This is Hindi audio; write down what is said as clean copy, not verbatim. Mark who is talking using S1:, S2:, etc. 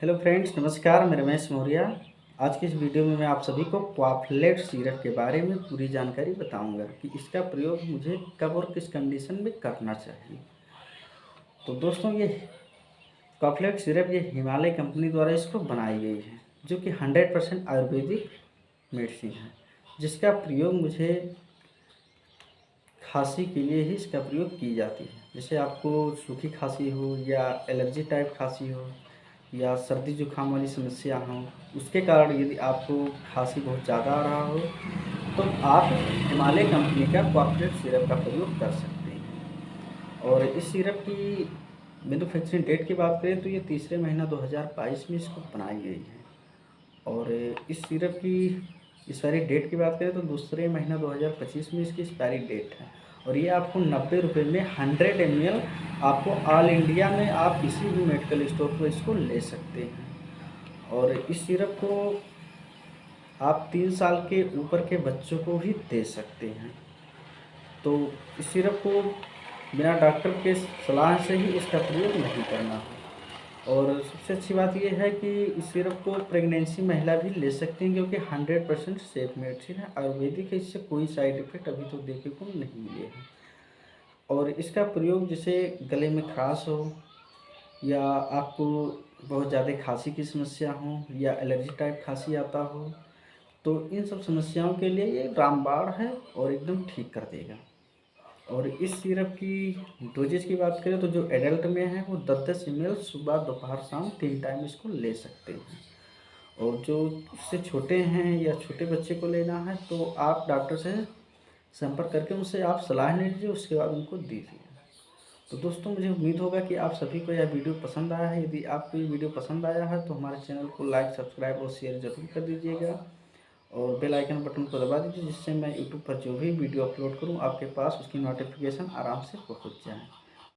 S1: हेलो फ्रेंड्स, नमस्कार। मैं रमेश मौर्य। आज की इस वीडियो में मैं आप सभी को क्वाफलेट सिरप के बारे में पूरी जानकारी बताऊंगा कि इसका प्रयोग मुझे कब और किस कंडीशन में करना चाहिए। तो दोस्तों, ये क्वाफलेट सिरप ये हिमालय कंपनी द्वारा इसको बनाई गई है, जो कि 100% आयुर्वेदिक मेडिसिन है, जिसका प्रयोग मुझे खांसी के लिए ही इसका प्रयोग की जाती है। जैसे आपको सूखी खांसी हो या एलर्जी टाइप खांसी हो या सर्दी जुकाम वाली समस्या हो, उसके कारण यदि आपको खांसी बहुत ज़्यादा आ रहा हो, तो आप हिमालय कंपनी का कॉर्पोरेट सिरप का प्रयोग कर सकते हैं। और इस सिरप की मैन्युफैक्चरिंग डेट की बात करें तो ये तीसरे महीना 2022 में इसको बनाई गई है। और इस सिरप की एक्सपायरी डेट की बात करें तो दूसरे महीना 2025 में इसकी एक्सपायरी डेट है। और ये आपको 90 रुपये में 100 ml आपको ऑल इंडिया में आप किसी भी मेडिकल स्टोर पर इसको ले सकते हैं। और इस सिरप को आप 3 साल के ऊपर के बच्चों को भी दे सकते हैं। तो इस सिरप को बिना डॉक्टर के सलाह से ही इसका प्रयोग नहीं करना है। और सबसे अच्छी बात यह है कि इस सिरप को प्रेगनेंसी महिला भी ले सकती हैं, क्योंकि 100% सेफ मेडिसिन है, आयुर्वेदिक है। इससे कोई साइड इफेक्ट अभी तो देखने को नहीं मिले हैं। और इसका प्रयोग जैसे गले में खराश हो या आपको बहुत ज़्यादा खांसी की समस्या हो या एलर्जी टाइप खांसी आता हो, तो इन सब समस्याओं के लिए ये रामबाण है और एकदम ठीक कर देगा। और इस सिरप की डोजेज की बात करें तो जो एडल्ट में है वो 10-10 ml सुबह दोपहर शाम 3 टाइम इसको ले सकते हैं। और जो उससे छोटे हैं या छोटे बच्चे को लेना है तो आप डॉक्टर से संपर्क करके उनसे आप सलाह ले लीजिए, उसके बाद उनको दीजिए। तो दोस्तों, मुझे उम्मीद होगा कि आप सभी को यह वीडियो पसंद आया है। यदि आपको ये वीडियो पसंद आया है तो हमारे चैनल को लाइक, सब्सक्राइब और शेयर जरूर कर दीजिएगा। और बेल आइकन बटन को दबा दीजिए, जिससे मैं यूट्यूब पर जो भी वीडियो अपलोड करूं आपके पास उसकी नोटिफिकेशन आराम से पहुंच जाए।